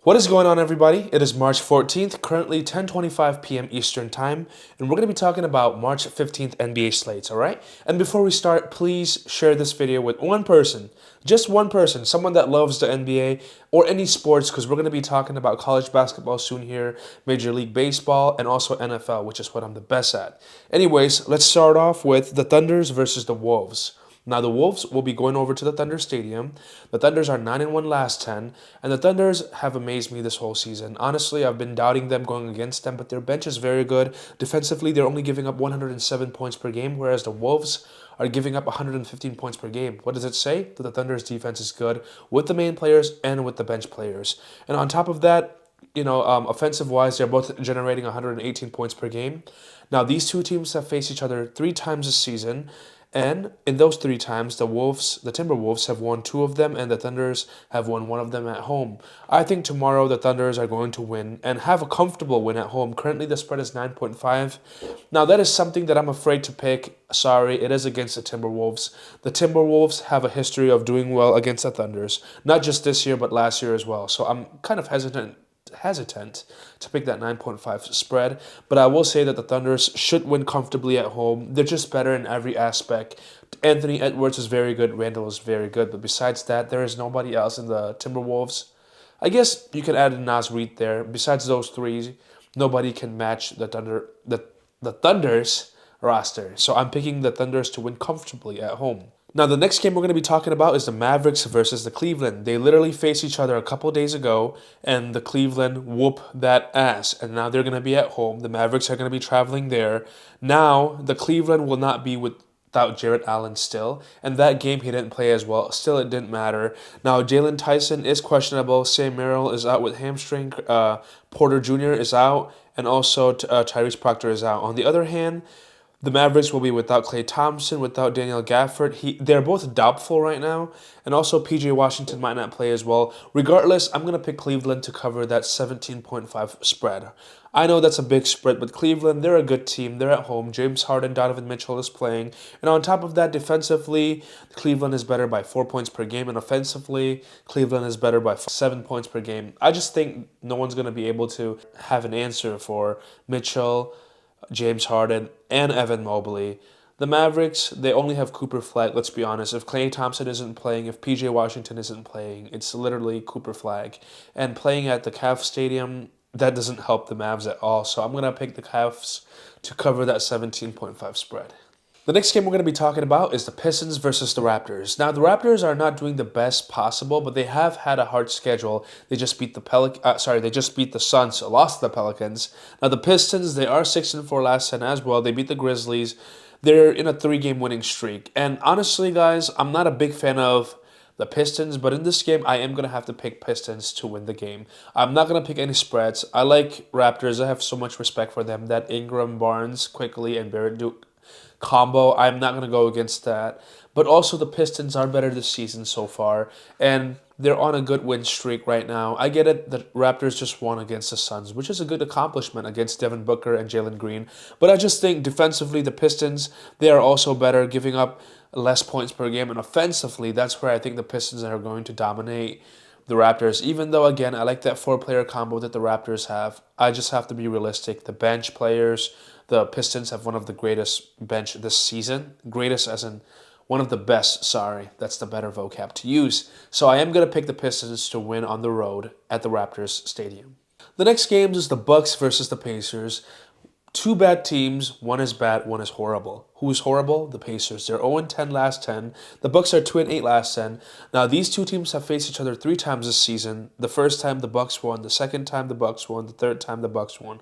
What is going on, everybody? It is March 14th, currently 10:25 p.m. Eastern Time, and we're going to be talking about March 15th NBA slates, all right? And before we start, please share this video with one person, just one person, someone that loves the NBA or any sports, because we're going to be talking about college basketball soon here, Major League Baseball, and also NFL, which is what I'm the best at. Anyways, let's start off with the Thunders versus the Wolves. Now, the Wolves will be going over to the Thunder Stadium. The Thunders are 9-1 last 10, and the Thunders have amazed me this whole season. Honestly, I've been doubting them going against them, but their bench is very good. Defensively, they're only giving up 107 points per game, whereas the Wolves are giving up 115 points per game. What does it say? That the Thunder's defense is good with the main players and with the bench players. And on top of that, offensive-wise, they're both generating 118 points per game. Now, these two teams have faced each other 3 times this season, and in those 3 times, the Timberwolves have won 2 of them, and the Thunders have won 1 of them at home. I think tomorrow the Thunders are going to win and have a comfortable win at home. Currently, the spread is 9.5. Now, that is something that I'm afraid to pick. Sorry, it is against the Timberwolves. The Timberwolves have a history of doing well against the Thunders, not just this year, but last year as well. So I'm kind of hesitant to pick that 9.5 spread, but I will say that the Thunders should win comfortably at home. They're just better in every aspect. Anthony Edwards is very good, Randall is very good, but besides that, there is nobody else in the Timberwolves. I guess you could add a Nas Reed there. Besides those 3, nobody can match the Thunder's roster. So I'm picking the Thunders to win comfortably at home. Now, the next game we're going to be talking about is the Mavericks versus the Cleveland. They literally faced each other a couple days ago, and the Cleveland whoop that ass. And now they're going to be at home. The Mavericks are going to be traveling there. Now, the Cleveland will not be without Jarrett Allen still. And that game, he didn't play as well. Still, it didn't matter. Now, Jalen Tyson is questionable. Sam Merrill is out with hamstring. Porter Jr. is out. And also, Tyrese Proctor is out. On the other hand, the Mavericks will be without Klay Thompson, without Daniel Gafford. They're both doubtful right now. And also PJ Washington might not play as well. Regardless, I'm going to pick Cleveland to cover that 17.5 spread. I know that's a big spread, but Cleveland, they're a good team. They're at home. James Harden, Donovan Mitchell is playing. And on top of that, defensively, Cleveland is better by 4 points per game. And offensively, Cleveland is better by 7 points per game. I just think no one's going to be able to have an answer for Mitchell, James Harden, and Evan Mobley. The Mavericks, they only have Cooper Flag, let's be honest. If Klay Thompson isn't playing, if PJ Washington isn't playing, it's literally Cooper Flag. And playing at the Cavs Stadium, that doesn't help the Mavs at all. So I'm going to pick the Cavs to cover that 17.5 spread. The next game we're going to be talking about is the Pistons versus the Raptors. Now, the Raptors are not doing the best possible, but they have had a hard schedule. They just beat the Suns, lost the Pelicans. Now, the Pistons, they are 6-4 last 10 as well. They beat the Grizzlies. They're in a 3-game winning streak. And honestly, guys, I'm not a big fan of the Pistons, but in this game, I am going to have to pick Pistons to win the game. I'm not going to pick any spreads. I like Raptors. I have so much respect for them. That Ingram, Barnes, quickly, and Barrett combo, I'm not going to go against that. But also the Pistons are better this season so far, and they're on a good win streak right now. I get it, the Raptors just won against the Suns, which is a good accomplishment against Devin Booker and Jalen Green. But I just think defensively, the Pistons, they are also better, giving up less points per game. And offensively, that's where I think the Pistons are going to dominate the Raptors. Even though, again, I like that 4-player combo that the Raptors have, I just have to be realistic. The bench players, the Pistons have one of the greatest bench this season. Greatest as in one of the best, sorry. That's the better vocab to use. So I am going to pick the Pistons to win on the road at the Raptors Stadium. The next game is the Bucks versus the Pacers. 2 bad teams. One is bad, one is horrible. Who is horrible? The Pacers. They're 0-10 last 10. The Bucks are 2-8 last 10. Now, these 2 teams have faced each other 3 times this season. The first time the Bucks won. The second time the Bucks won. The third time the Bucks won.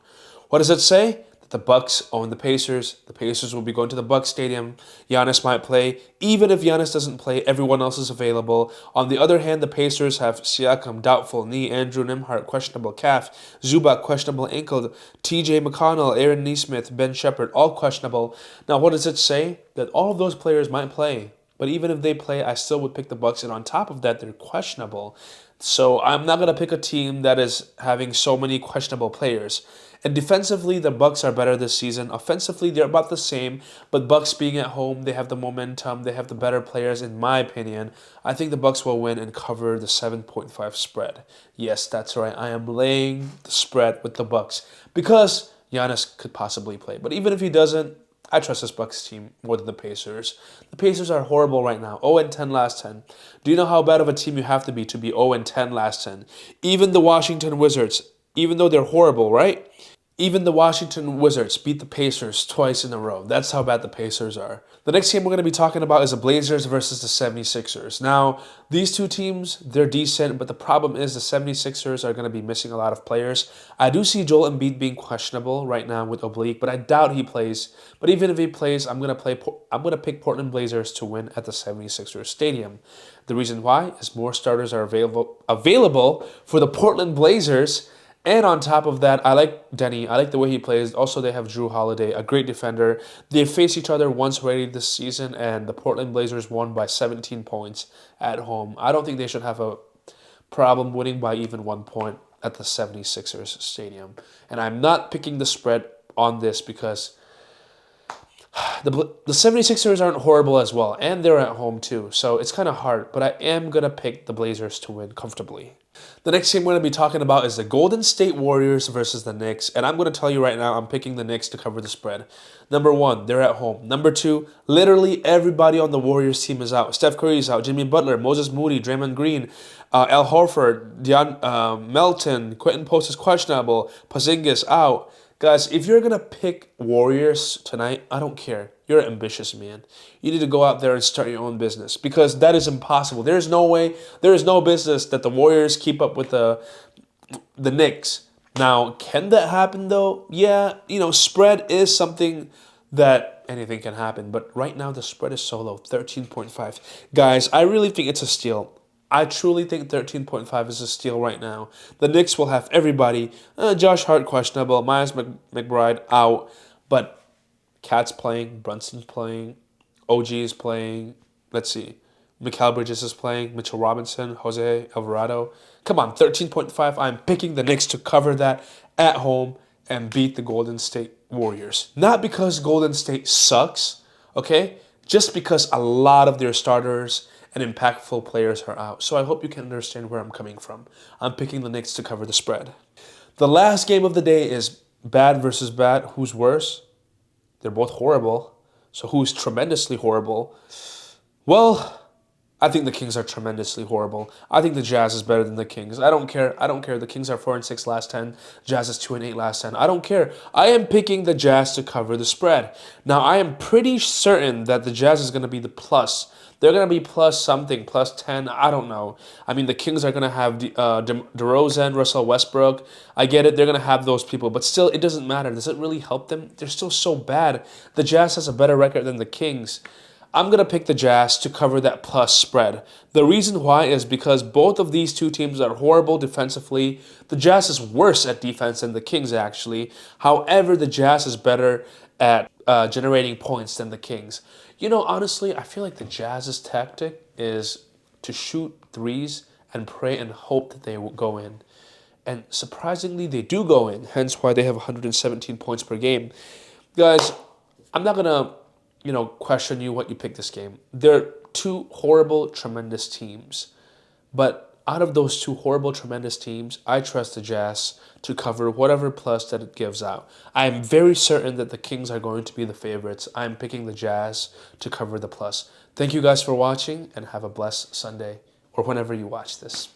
What does it say? The Bucks own the Pacers. The Pacers will be going to the Bucks Stadium. Giannis might play. Even if Giannis doesn't play, everyone else is available. On the other hand, the Pacers have Siakam, doubtful knee, Andrew Nembhard, questionable calf, Zubac, questionable ankle, TJ McConnell, Aaron Nesmith, Ben Shepherd, all questionable. Now, what does it say? That all of those players might play. But even if they play, I still would pick the Bucks. And on top of that, they're questionable. So I'm not gonna pick a team that is having so many questionable players. And defensively, the Bucks are better this season. Offensively, they're about the same. But Bucks being at home, they have the momentum. They have the better players, in my opinion. I think the Bucks will win and cover the 7.5 spread. Yes, that's right. I am laying the spread with the Bucks because Giannis could possibly play. But even if he doesn't, I trust this Bucks team more than the Pacers. The Pacers are horrible right now. 0-10 last 10. Do you know how bad of a team you have to be 0-10 last 10? Even the Washington Wizards, even though they're horrible, right? Even the Washington Wizards beat the Pacers twice in a row. That's how bad the Pacers are. The next game we're going to be talking about is the Blazers versus the 76ers. Now, these two teams, they're decent, but the problem is the 76ers are going to be missing a lot of players. I do see Joel Embiid being questionable right now with oblique, but I doubt he plays. But even if he plays, I'm going to pick Portland Blazers to win at the 76ers stadium. The reason why is more starters are available for the Portland Blazers. And on top of that, I like Denny. I like the way he plays. Also, they have Drew Holiday, a great defender. They faced each other once already this season, and the Portland Blazers won by 17 points at home. I don't think they should have a problem winning by even 1 point at the 76ers stadium. And I'm not picking the spread on this because the 76ers aren't horrible as well, and they're at home too. So it's kind of hard, but I am going to pick the Blazers to win comfortably. The next game we're going to be talking about is the Golden State Warriors versus the Knicks. And I'm going to tell you right now, I'm picking the Knicks to cover the spread. Number one, they're at home. Number two, literally everybody on the Warriors team is out. Steph Curry's out, Jimmy Butler, Moses Moody, Draymond Green, Al Horford, Melton, Quentin Post is questionable, Porzingis out. Guys, if you're going to pick Warriors tonight, I don't care. You're an ambitious man. You need to go out there and start your own business because that is impossible. There is no way, there is no business that the Warriors keep up with the Knicks. Now, can that happen though? Yeah, spread is something that anything can happen. But right now, the spread is so low, 13.5. Guys, I really think it's a steal. I truly think 13.5 is a steal right now. The Knicks will have everybody. Josh Hart questionable, Miles McBride out, but Cat's playing, Brunson's playing, OG is playing. Let's see, Mikal Bridges is playing, Mitchell Robinson, Jose Alvarado. Come on, 13.5. I'm picking the Knicks to cover that at home and beat the Golden State Warriors. Not because Golden State sucks, okay? Just because a lot of their starters and impactful players are out. So I hope you can understand where I'm coming from. I'm picking the Knicks to cover the spread. The last game of the day is bad versus bad. Who's worse? They're both horrible. So who's tremendously horrible? Well, I think the Kings are tremendously horrible. I think the Jazz is better than the Kings. I don't care. The Kings are 4-6 last 10. Jazz is 2-8 last 10. I don't care. I am picking the Jazz to cover the spread. Now, I am pretty certain that the Jazz is going to be the plus. They're going to be plus something, plus 10. I don't know. I mean, the Kings are going to have DeRozan, Russell Westbrook. I get it. They're going to have those people. But still, it doesn't matter. Does it really help them? They're still so bad. The Jazz has a better record than the Kings. I'm going to pick the Jazz to cover that plus spread. The reason why is because both of these two teams are horrible defensively. The Jazz is worse at defense than the Kings, actually. However, the Jazz is better at generating points than the Kings. Honestly, I feel like the Jazz's tactic is to shoot threes and pray and hope that they will go in. And surprisingly, they do go in, hence why they have 117 points per game. Guys, I'm not going to question you what you pick this game. They're two horrible, tremendous teams. But out of those two horrible, tremendous teams, I trust the Jazz to cover whatever plus that it gives out. I am very certain that the Kings are going to be the favorites. I'm picking the Jazz to cover the plus. Thank you guys for watching and have a blessed Sunday or whenever you watch this.